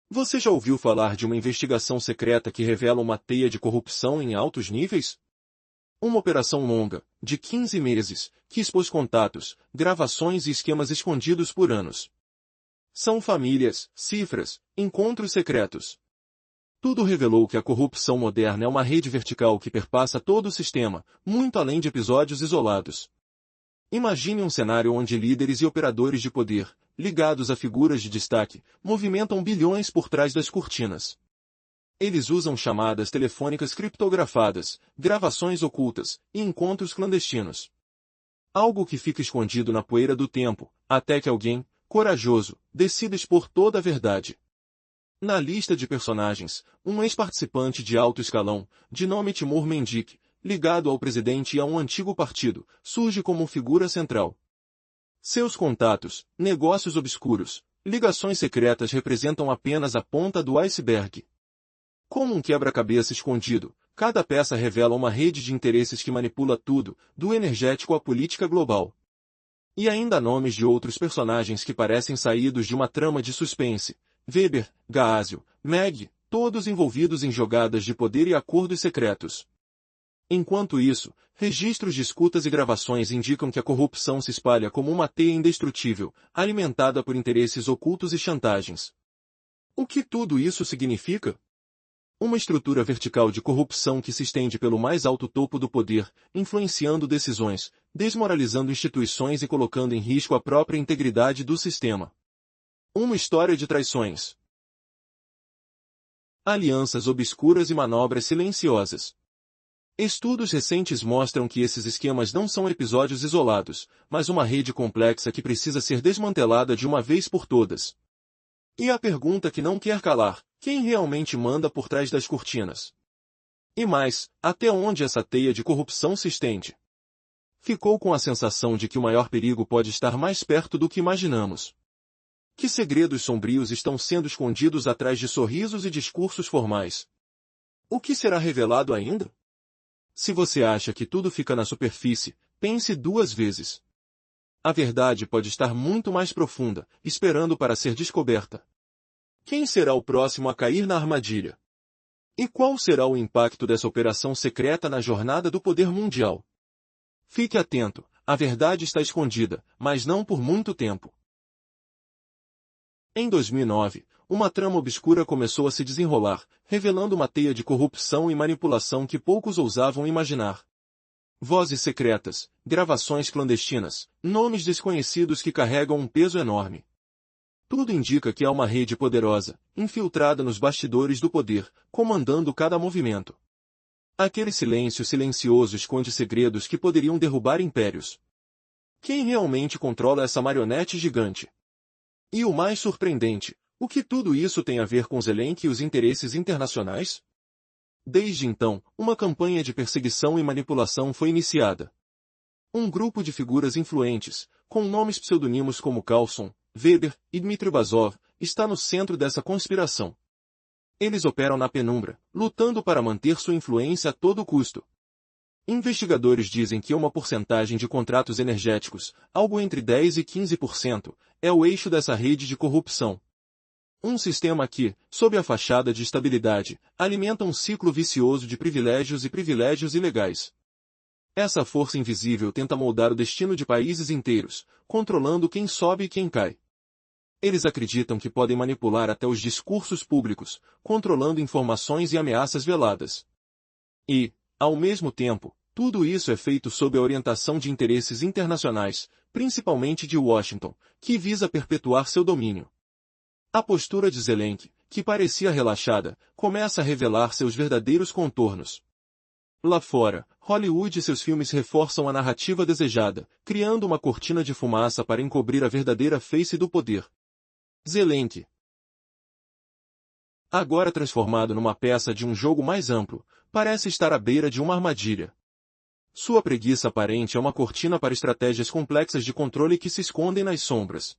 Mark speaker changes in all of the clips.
Speaker 1: Você já ouviu falar de uma investigação secreta que revela uma teia de corrupção em altos níveis? Uma operação longa, de 15 meses, que expôs contatos, gravações e esquemas escondidos por anos. São famílias, cifras, encontros secretos. Tudo revelou que a corrupção moderna é uma rede vertical que perpassa todo o sistema, muito além de episódios isolados. Imagine um cenário onde líderes e operadores de poder, ligados a figuras de destaque, movimentam bilhões por trás das cortinas. Eles usam chamadas telefônicas criptografadas, gravações ocultas e encontros clandestinos. Algo que fica escondido na poeira do tempo, até que alguém, corajoso, decida expor toda a verdade. Na lista de personagens, um ex-participante de alto escalão, de nome Timur Mendik, ligado ao presidente e a um antigo partido, surge como figura central. Seus contatos, negócios obscuros, ligações secretas representam apenas a ponta do iceberg. Como um quebra-cabeça escondido, cada peça revela uma rede de interesses que manipula tudo, do energético à política global. E ainda há nomes de outros personagens que parecem saídos de uma trama de suspense: Weber, Gaazio, Meg, todos envolvidos em jogadas de poder e acordos secretos. Enquanto isso, registros de escutas e gravações indicam que a corrupção se espalha como uma teia indestrutível, alimentada por interesses ocultos e chantagens. O que tudo isso significa? Uma estrutura vertical de corrupção que se estende pelo mais alto topo do poder, influenciando decisões, desmoralizando instituições e colocando em risco a própria integridade do sistema. Uma história de traições, alianças obscuras e manobras silenciosas. Estudos recentes mostram que esses esquemas não são episódios isolados, mas uma rede complexa que precisa ser desmantelada de uma vez por todas. E a pergunta que não quer calar: quem realmente manda por trás das cortinas? E mais, até onde essa teia de corrupção se estende? Ficou com a sensação de que o maior perigo pode estar mais perto do que imaginamos. Que segredos sombrios estão sendo escondidos atrás de sorrisos e discursos formais? O que será revelado ainda? Se você acha que tudo fica na superfície, pense duas vezes. A verdade pode estar muito mais profunda, esperando para ser descoberta. Quem será o próximo a cair na armadilha? E qual será o impacto dessa operação secreta na jornada do poder mundial? Fique atento, a verdade está escondida, mas não por muito tempo. Em 2009, uma trama obscura começou a se desenrolar, revelando uma teia de corrupção e manipulação que poucos ousavam imaginar. Vozes secretas, gravações clandestinas, nomes desconhecidos que carregam um peso enorme. Tudo indica que há uma rede poderosa, infiltrada nos bastidores do poder, comandando cada movimento. Aquele silêncio silencioso esconde segredos que poderiam derrubar impérios. Quem realmente controla essa marionete gigante? E o mais surpreendente, o que tudo isso tem a ver com Zelensky e os interesses internacionais? Desde então, uma campanha de perseguição e manipulação foi iniciada. Um grupo de figuras influentes, com nomes pseudonimos como Carlson, Weber e Dmitry Bazov, está no centro dessa conspiração. Eles operam na penumbra, lutando para manter sua influência a todo custo. Investigadores dizem que uma porcentagem de contratos energéticos, algo entre 10 e 15%, é o eixo dessa rede de corrupção. Um sistema que, sob a fachada de estabilidade, alimenta um ciclo vicioso de privilégios e privilégios ilegais. Essa força invisível tenta moldar o destino de países inteiros, controlando quem sobe e quem cai. Eles acreditam que podem manipular até os discursos públicos, controlando informações e ameaças veladas. E, ao mesmo tempo, tudo isso é feito sob a orientação de interesses internacionais, principalmente de Washington, que visa perpetuar seu domínio. A postura de Zelensky, que parecia relaxada, começa a revelar seus verdadeiros contornos. Lá fora, Hollywood e seus filmes reforçam a narrativa desejada, criando uma cortina de fumaça para encobrir a verdadeira face do poder. Zelensky, agora transformado numa peça de um jogo mais amplo, parece estar à beira de uma armadilha. Sua preguiça aparente é uma cortina para estratégias complexas de controle que se escondem nas sombras.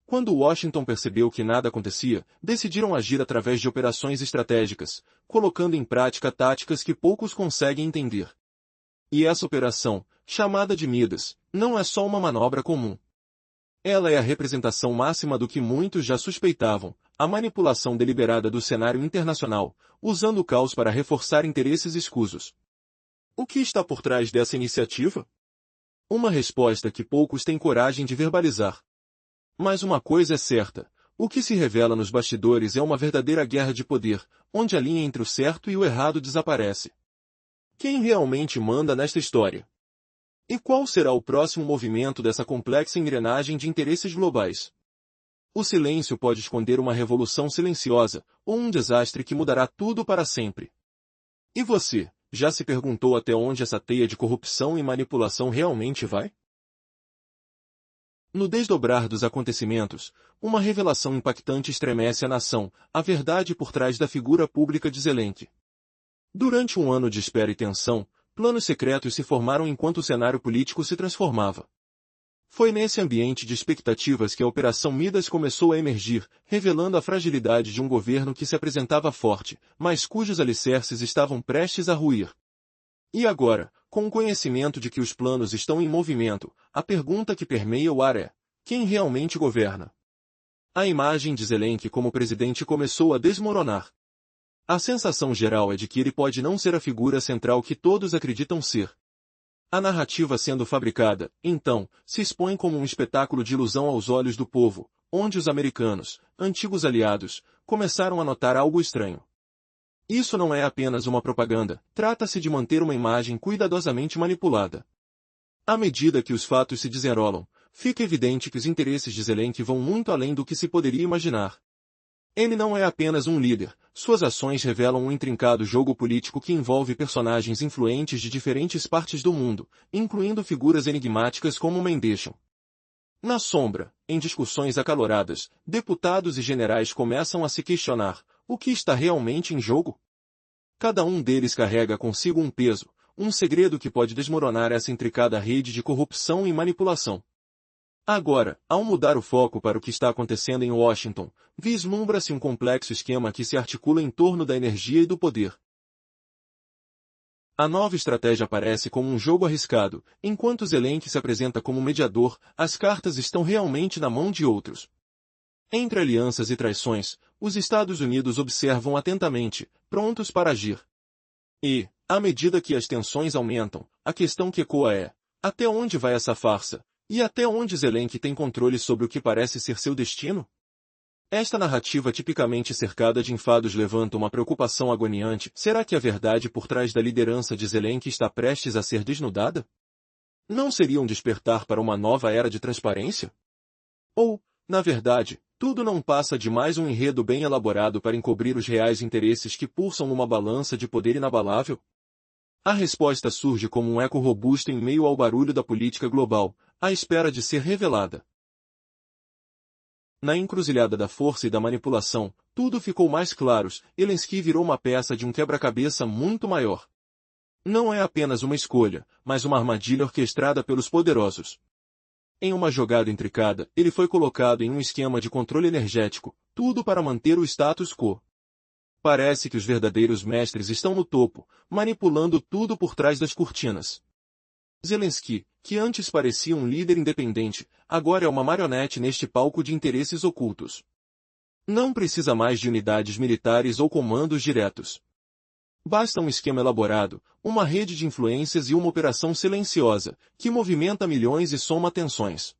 Speaker 1: Quando Washington percebeu que nada acontecia, decidiram agir através de operações estratégicas, colocando em prática táticas que poucos conseguem entender. E essa operação, chamada de Midas, não é só uma manobra comum. Ela é a representação máxima do que muitos já suspeitavam: a manipulação deliberada do cenário internacional, usando o caos para reforçar interesses escusos. O que está por trás dessa iniciativa? Uma resposta que poucos têm coragem de verbalizar. Mas uma coisa é certa, o que se revela nos bastidores é uma verdadeira guerra de poder, onde a linha entre o certo e o errado desaparece. Quem realmente manda nesta história? E qual será o próximo movimento dessa complexa engrenagem de interesses globais? O silêncio pode esconder uma revolução silenciosa, ou um desastre que mudará tudo para sempre. E você, já se perguntou até onde essa teia de corrupção e manipulação realmente vai? No desdobrar dos acontecimentos, uma revelação impactante estremece a nação, a verdade por trás da figura pública de Zelensky. Durante um ano de espera e tensão, planos secretos se formaram enquanto o cenário político se transformava. Foi nesse ambiente de expectativas que a Operação Midas começou a emergir, revelando a fragilidade de um governo que se apresentava forte, mas cujos alicerces estavam prestes a ruir. E agora, com o conhecimento de que os planos estão em movimento, a pergunta que permeia o ar é: quem realmente governa? A imagem de Zelensky como presidente começou a desmoronar. A sensação geral é de que ele pode não ser a figura central que todos acreditam ser. A narrativa sendo fabricada, então, se expõe como um espetáculo de ilusão aos olhos do povo, onde os americanos, antigos aliados, começaram a notar algo estranho. Isso não é apenas uma propaganda, trata-se de manter uma imagem cuidadosamente manipulada. À medida que os fatos se desenrolam, fica evidente que os interesses de Zelensky vão muito além do que se poderia imaginar. Ele não é apenas um líder, suas ações revelam um intrincado jogo político que envolve personagens influentes de diferentes partes do mundo, incluindo figuras enigmáticas como Mendelssohn. Na sombra, em discussões acaloradas, deputados e generais começam a se questionar: o que está realmente em jogo? Cada um deles carrega consigo um peso, um segredo que pode desmoronar essa intricada rede de corrupção e manipulação. Agora, ao mudar o foco para o que está acontecendo em Washington, vislumbra-se um complexo esquema que se articula em torno da energia e do poder. A nova estratégia aparece como um jogo arriscado, enquanto Zelensky se apresenta como mediador, as cartas estão realmente na mão de outros. Entre alianças e traições, os Estados Unidos observam atentamente, prontos para agir. E, à medida que as tensões aumentam, a questão que ecoa é: até onde vai essa farsa? E até onde Zelensky tem controle sobre o que parece ser seu destino? Esta narrativa tipicamente cercada de enfados levanta uma preocupação agoniante. Será que a verdade por trás da liderança de Zelensky está prestes a ser desnudada? Não seria um despertar para uma nova era de transparência? Ou, na verdade, tudo não passa de mais um enredo bem elaborado para encobrir os reais interesses que pulsam numa balança de poder inabalável? A resposta surge como um eco robusto em meio ao barulho da política global, à espera de ser revelada. Na encruzilhada da força e da manipulação, tudo ficou mais claro. Zelensky virou uma peça de um quebra-cabeça muito maior. Não é apenas uma escolha, mas uma armadilha orquestrada pelos poderosos. Em uma jogada intricada, ele foi colocado em um esquema de controle energético, tudo para manter o status quo. Parece que os verdadeiros mestres estão no topo, manipulando tudo por trás das cortinas. Zelensky, que antes parecia um líder independente, agora é uma marionete neste palco de interesses ocultos. Não precisa mais de unidades militares ou comandos diretos. Basta um esquema elaborado, uma rede de influências e uma operação silenciosa, que movimenta milhões e soma tensões.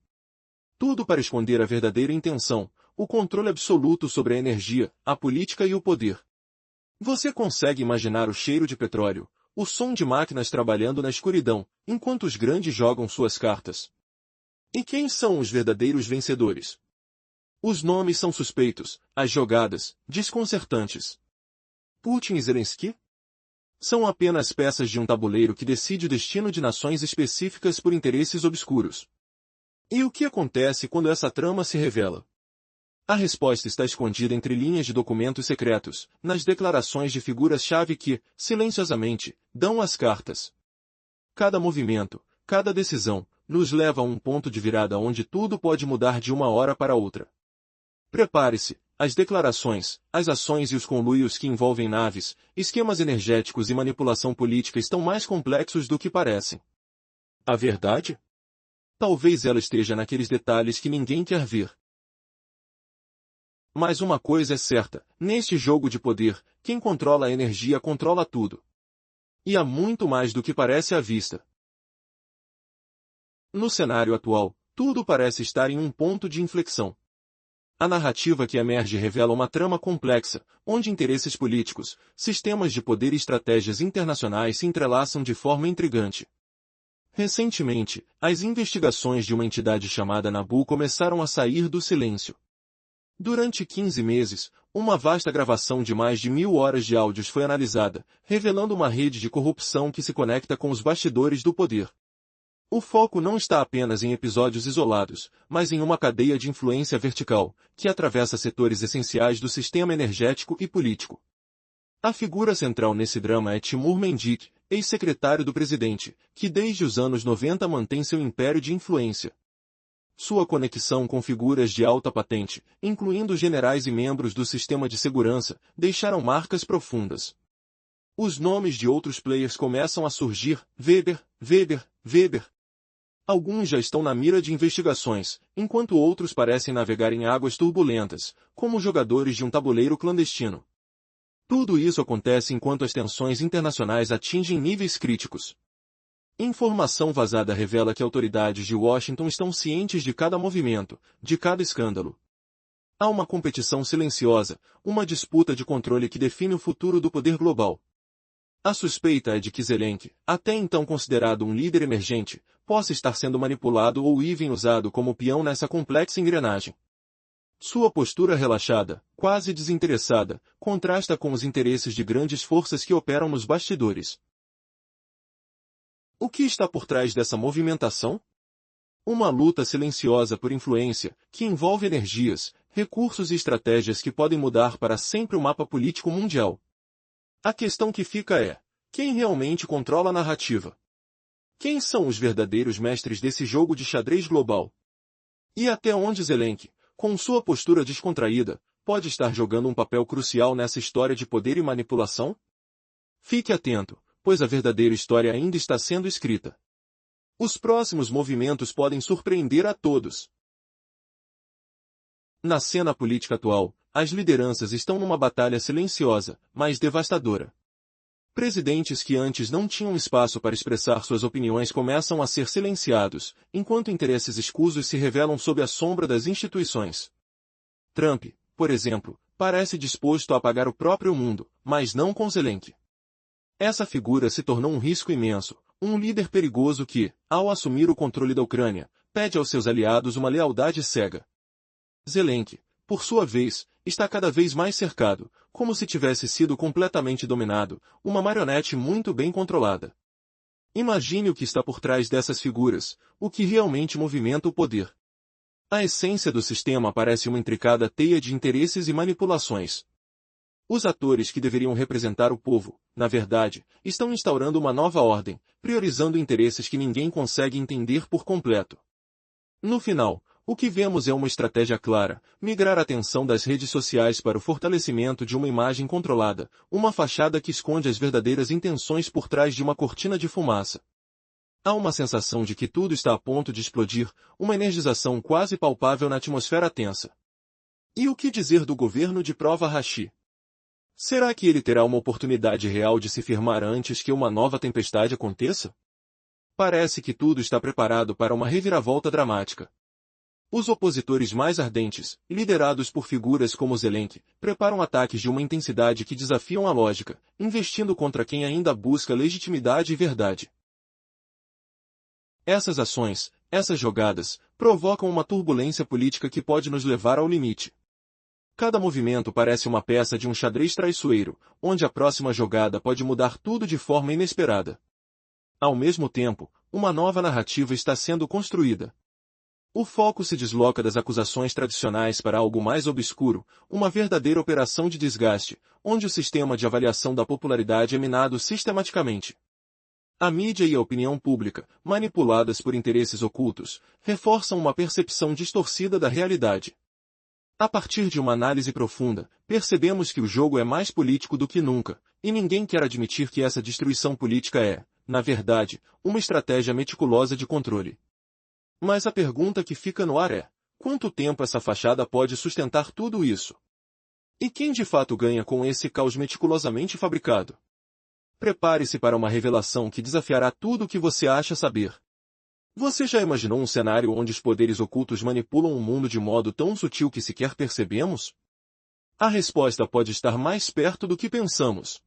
Speaker 1: Tudo para esconder a verdadeira intenção, o controle absoluto sobre a energia, a política e o poder. Você consegue imaginar o cheiro de petróleo, o som de máquinas trabalhando na escuridão, enquanto os grandes jogam suas cartas? E quem são os verdadeiros vencedores? Os nomes são suspeitos, as jogadas, desconcertantes. Putin e Zelensky? São apenas peças de um tabuleiro que decide o destino de nações específicas por interesses obscuros. E o que acontece quando essa trama se revela? A resposta está escondida entre linhas de documentos secretos, nas declarações de figuras-chave que, silenciosamente, dão as cartas. Cada movimento, cada decisão, nos leva a um ponto de virada onde tudo pode mudar de uma hora para outra. Prepare-se, as declarações, as ações e os conluios que envolvem naves, esquemas energéticos e manipulação política estão mais complexos do que parecem. A verdade? Talvez ela esteja naqueles detalhes que ninguém quer ver. Mas uma coisa é certa, neste jogo de poder, quem controla a energia controla tudo. E há muito mais do que parece à vista. No cenário atual, tudo parece estar em um ponto de inflexão. A narrativa que emerge revela uma trama complexa, onde interesses políticos, sistemas de poder e estratégias internacionais se entrelaçam de forma intrigante. Recentemente, as investigações de uma entidade chamada Nabu começaram a sair do silêncio. Durante 15 meses, uma vasta gravação de mais de 1000 horas de áudios foi analisada, revelando uma rede de corrupção que se conecta com os bastidores do poder. O foco não está apenas em episódios isolados, mas em uma cadeia de influência vertical, que atravessa setores essenciais do sistema energético e político. A figura central nesse drama é Timur Mendik, ex-secretário do presidente, que desde os anos 90 mantém seu império de influência. Sua conexão com figuras de alta patente, incluindo generais e membros do sistema de segurança, deixaram marcas profundas. Os nomes de outros players começam a surgir: Weber. Alguns já estão na mira de investigações, enquanto outros parecem navegar em águas turbulentas, como jogadores de um tabuleiro clandestino. Tudo isso acontece enquanto as tensões internacionais atingem níveis críticos. Informação vazada revela que autoridades de Washington estão cientes de cada movimento, de cada escândalo. Há uma competição silenciosa, uma disputa de controle que define o futuro do poder global. A suspeita é de que Zelensky, até então considerado um líder emergente, possa estar sendo manipulado ou even usado como peão nessa complexa engrenagem. Sua postura relaxada, quase desinteressada, contrasta com os interesses de grandes forças que operam nos bastidores. O que está por trás dessa movimentação? Uma luta silenciosa por influência, que envolve energias, recursos e estratégias que podem mudar para sempre o mapa político mundial. A questão que fica é: quem realmente controla a narrativa? Quem são os verdadeiros mestres desse jogo de xadrez global? E até onde Zelensky, com sua postura descontraída, pode estar jogando um papel crucial nessa história de poder e manipulação? Fique atento, pois a verdadeira história ainda está sendo escrita. Os próximos movimentos podem surpreender a todos. Na cena política atual, as lideranças estão numa batalha silenciosa, mas devastadora. Presidentes que antes não tinham espaço para expressar suas opiniões começam a ser silenciados, enquanto interesses escusos se revelam sob a sombra das instituições. Trump, por exemplo, parece disposto a apagar o próprio mundo, mas não com Zelensky. Essa figura se tornou um risco imenso, um líder perigoso que, ao assumir o controle da Ucrânia, pede aos seus aliados uma lealdade cega. Zelensky, por sua vez, está cada vez mais cercado, como se tivesse sido completamente dominado, uma marionete muito bem controlada. Imagine o que está por trás dessas figuras, o que realmente movimenta o poder. A essência do sistema parece uma intricada teia de interesses e manipulações. Os atores que deveriam representar o povo, na verdade, estão instaurando uma nova ordem, priorizando interesses que ninguém consegue entender por completo. No final, o que vemos é uma estratégia clara: migrar a atenção das redes sociais para o fortalecimento de uma imagem controlada, uma fachada que esconde as verdadeiras intenções por trás de uma cortina de fumaça. Há uma sensação de que tudo está a ponto de explodir, uma energização quase palpável na atmosfera tensa. E o que dizer do governo de Prova Rachi? Será que ele terá uma oportunidade real de se firmar antes que uma nova tempestade aconteça? Parece que tudo está preparado para uma reviravolta dramática. Os opositores mais ardentes, liderados por figuras como Zelensky, preparam ataques de uma intensidade que desafiam a lógica, investindo contra quem ainda busca legitimidade e verdade. Essas ações, essas jogadas, provocam uma turbulência política que pode nos levar ao limite. Cada movimento parece uma peça de um xadrez traiçoeiro, onde a próxima jogada pode mudar tudo de forma inesperada. Ao mesmo tempo, uma nova narrativa está sendo construída. O foco se desloca das acusações tradicionais para algo mais obscuro, uma verdadeira operação de desgaste, onde o sistema de avaliação da popularidade é minado sistematicamente. A mídia e a opinião pública, manipuladas por interesses ocultos, reforçam uma percepção distorcida da realidade. A partir de uma análise profunda, percebemos que o jogo é mais político do que nunca, e ninguém quer admitir que essa destruição política é, na verdade, uma estratégia meticulosa de controle. Mas a pergunta que fica no ar é: quanto tempo essa fachada pode sustentar tudo isso? E quem de fato ganha com esse caos meticulosamente fabricado? Prepare-se para uma revelação que desafiará tudo o que você acha saber. Você já imaginou um cenário onde os poderes ocultos manipulam o mundo de modo tão sutil que sequer percebemos? A resposta pode estar mais perto do que pensamos.